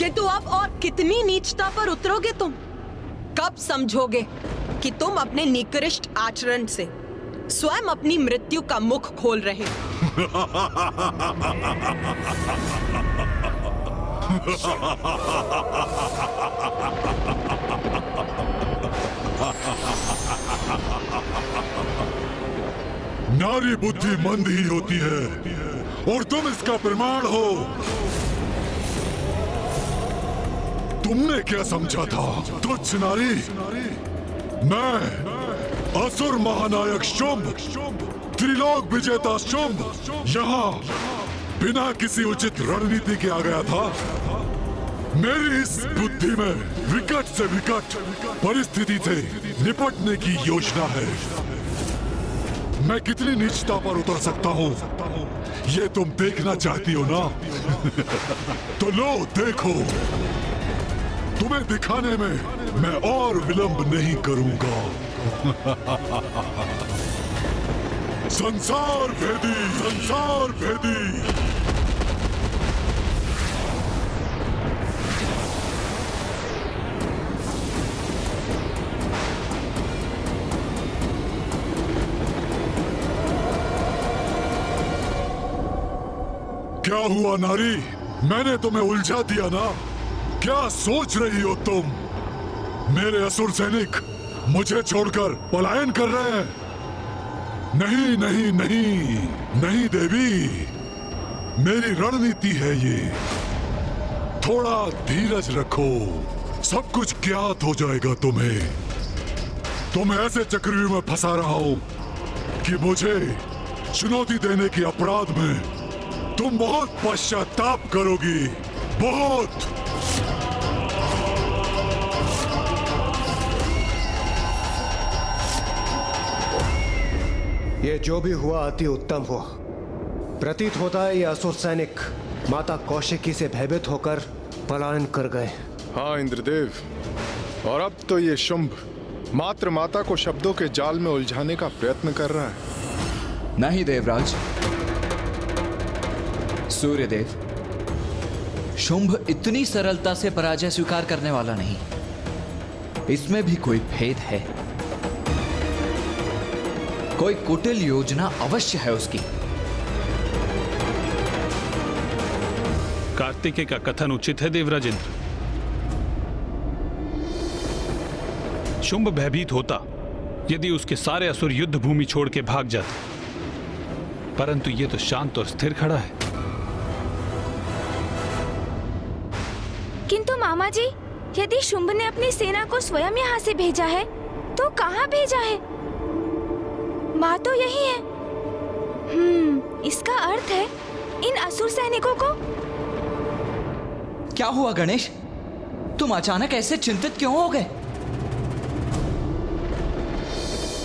कि तू अब और कितनी नीचता पर उतरोगे तुम? कब समझोगे कि तुम अपने निकृष्ट आचरण से स्वयं अपनी मृत्यु का मुख खोल रहे हो? नारी बुद्धि मंद ही होती है और तुम इसका प्रमाण हो। तुमने क्या समझा था तुच्छ नारी? मैं असुर महानायक शुंभ, त्रिलोक विजेता शुंभ यहाँ बिना किसी उचित रणनीति के आ गया था। मेरी इस बुद्धि में विकट से विकट परिस्थिति से निपटने की योजना है। मैं कितनी नीचता पर उतर सकता हूँ ये तुम देखना चाहती हो ना? तो लो देखो, तुम्हें दिखाने में मैं और विलंब नहीं करूंगा। संसार भेदी, संसार भेदी। क्या हुआ नारी? मैंने तुम्हें उलझा दिया ना? क्या सोच रही हो तुम? मेरे असुर सैनिक मुझे छोड़कर पलायन कर रहे हैं? नहीं नहीं नहीं नहीं देवी, मेरी रणनीति है ये। थोड़ा धीरज रखो, सब कुछ ज्ञात हो जाएगा तुम्हें। तुम ऐसे चक्रव्यूह में फंसा रहा हो कि मुझे चुनौती देने के अपराध में तुम बहुत पश्चाताप करोगी, बहुत। ये जो भी हुआ अति उत्तम हुआ। प्रतीत होता है ये असुर सैनिक माता कौशिकी से भयभीत होकर पलायन कर गए। हाँ इंद्रदेव, और अब तो ये शुंभ मात्र माता को शब्दों के जाल में उलझाने का प्रयत्न कर रहा है। नहीं देवराज, सूर्यदेव, शुंभ इतनी सरलता से पराजय स्वीकार करने वाला नहीं। इसमें भी कोई भेद है, कोई कुटिल योजना अवश्य है उसकी। कार्तिकेय का कथन उचित है देवराज इंद्र। शुंभ भयभीत होता यदि उसके सारे असुर युद्ध भूमि छोड़ के भाग जाते, परंतु ये तो शांत और स्थिर खड़ा है। किंतु मामा जी, यदि शुंभ ने अपनी सेना को स्वयं यहाँ से भेजा है तो कहाँ भेजा है? बात तो यही है। इसका अर्थ है इन असुर सैनिकों को। क्या हुआ गणेश? तुम अचानक ऐसे चिंतित क्यों हो गए?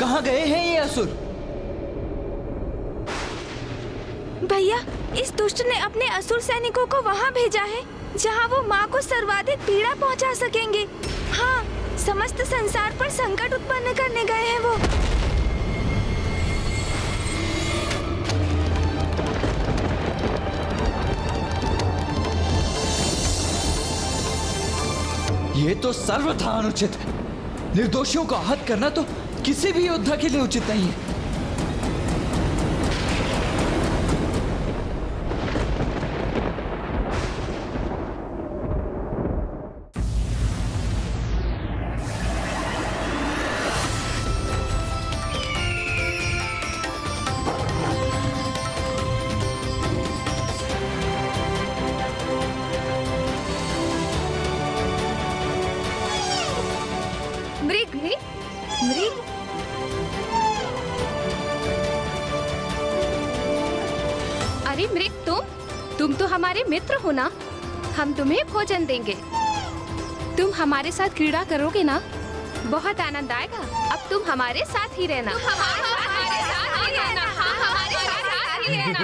कहाँ गए हैं ये असुर? भैया, इस दुष्ट ने अपने असुर सैनिकों को वहाँ भेजा है जहाँ वो माँ को सर्वाधिक पीड़ा पहुँचा सकेंगे। हाँ, समस्त संसार पर संकट उत्पन्न करने गए हैं वो। ये तो सर्वथा अनुचित है। निर्दोषियों को आहत करना तो किसी भी योद्धा के लिए उचित नहीं है। मृग, मृग, अरे मृग, तुम तो हमारे मित्र हो ना। हम तुम्हें भोजन देंगे। तुम हमारे साथ क्रीड़ा करोगे ना, बहुत आनंद आएगा। अब तुम हमारे साथ ही रहना। हमारे साथ ही रहना। हमारे साथ ही रहना।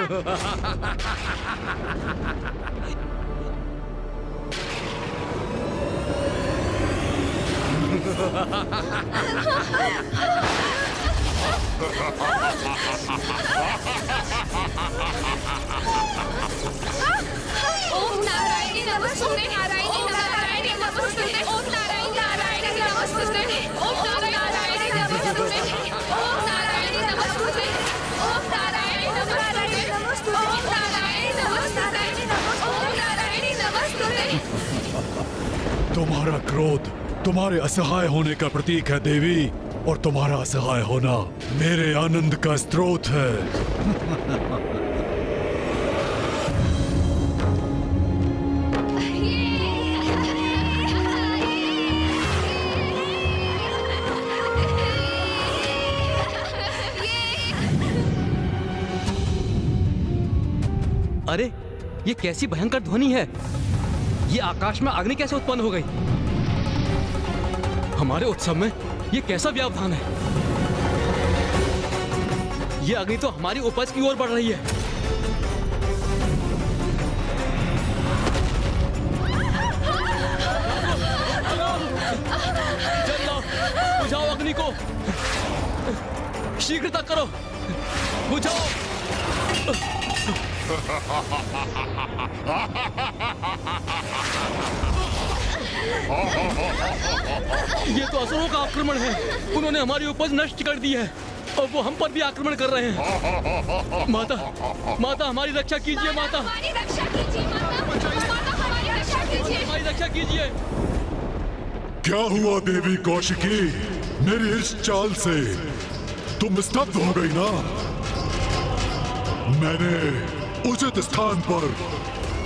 ओम नारायणी नमः, सूर्य नारायणी तुम्हारा क्रोध तुम्हारे असहाय होने का प्रतीक है देवी, और तुम्हारा असहाय होना मेरे आनंद का स्रोत है। अरे ये कैसी भयंकर ध्वनि है? ये आकाश में अग्नि कैसे उत्पन्न हो गई? हमारे उत्सव में ये कैसा व्यवधान है? ये अग्नि तो हमारी उपज की ओर बढ़ रही है। जल लाओ, बुझाओ अग्नि को, शीघ्रता करो, बुझाओ। ये तो असुरों का आक्रमण है। उन्होंने हमारी उपज नष्ट कर दी है और वो हम पर भी आक्रमण कर रहे हैं। माता, माता हमारी रक्षा कीजिए। माता हमारी रक्षा कीजिए। माता हमारी रक्षा कीजिए। हमारी रक्षा कीजिए। क्या हुआ देवी कौशिकी? मेरी इस चाल से तुम स्तब्ध हो गई ना? मैंने उचित स्थान पर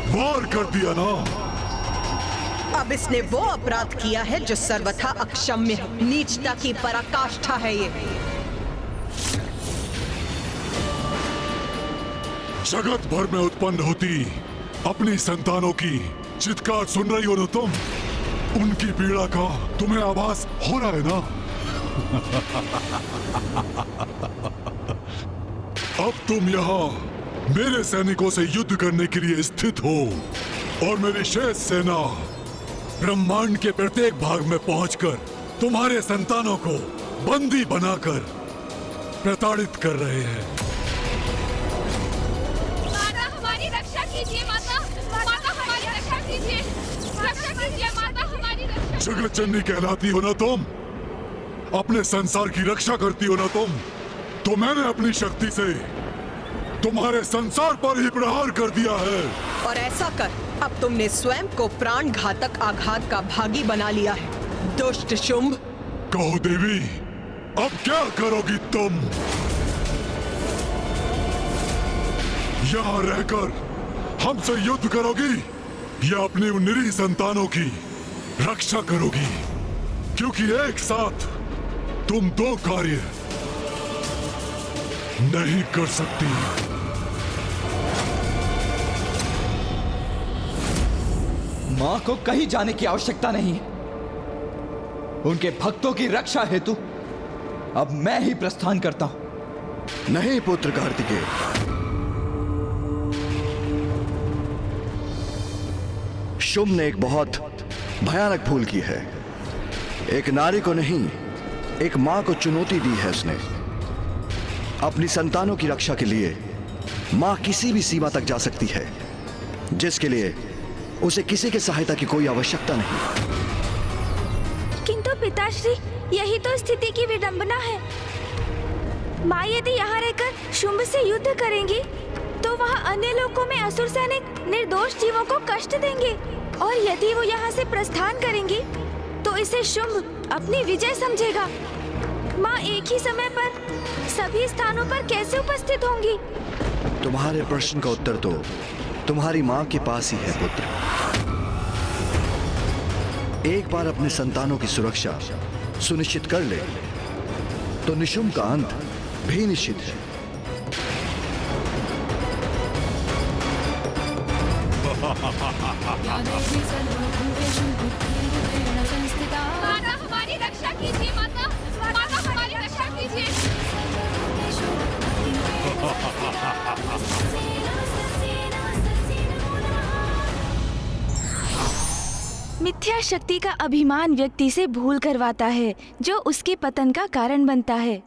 वार कर दिया ना? अब इसने वो अपराध किया है जो सर्वथा अक्षम्य है। नीचता की पराकाष्ठा है ये। जगत भर में उत्पन्न होती अपनी संतानों की चित्कार सुन रही हो ना तुम? उनकी पीड़ा का तुम्हें आभास हो रहा है ना? अब तुम यहाँ मेरे सैनिकों से युद्ध करने के लिए स्थित हो, और मेरी शेष सेना ब्रह्मांड के प्रत्येक भाग में पहुंचकर तुम्हारे संतानों को बंदी बनाकर प्रताड़ित कर रहे हैं। माता हमारी रक्षा कीजिए। माता, माता हमारी रक्षा कीजिए। रक्षा कीजिए माता हमारी रक्षा। जगत जननी कहलाती हो ना तुम? अपने संसार की रक्षा करती हो ना तुम? तो मैंने अपनी शक्ति से तुम्हारे संसार पर ही प्रहार कर दिया है। और ऐसा कर अब तुमने स्वयं को प्राण घातक आघात का भागी बना लिया है। दुष्ट शुंभ, कहो देवी, अब क्या करोगी तुम? यहाँ रहकर हमसे युद्ध करोगी या अपनी उन निरीह संतानों की रक्षा करोगी? क्योंकि एक साथ तुम दो कार्य नहीं कर सकती। मां को कहीं जाने की आवश्यकता नहीं। उनके भक्तों की रक्षा हेतु अब मैं ही प्रस्थान करता हूं। नहीं पुत्र कार्तिकेय, शुंभ ने एक बहुत भयानक भूल की है। एक नारी को नहीं, एक मां को चुनौती दी है उसने। अपनी संतानों की रक्षा के लिए मां किसी भी सीमा तक जा सकती है, जिसके लिए उसे किसी की सहायता की कोई आवश्यकता नहीं। किंतु पिताश्री, यही तो स्थिति की विडंबना है। माँ यदि यहाँ रहकर शुंभ से युद्ध करेंगी तो वहाँ अन्य लोकों में असुर सैनिक निर्दोष जीवों को कष्ट देंगे, और यदि वो यहाँ से प्रस्थान करेंगी तो इसे शुंभ अपनी विजय समझेगा। माँ एक ही समय पर सभी स्थानों पर कैसे उपस्थित होंगी? तुम्हारे प्रश्न का उत्तर तो तुम्हारी मां के पास ही है पुत्र। एक बार अपने संतानों की सुरक्षा सुनिश्चित कर ले तो निशुंभ का अंत भी निश्चित है। माता हमारी रक्षा कीजिए। माता, माता हमारी रक्षा कीजिए। मिथ्या शक्ति का अभिमान व्यक्ति से भूल करवाता है, जो उसके पतन का कारण बनता है।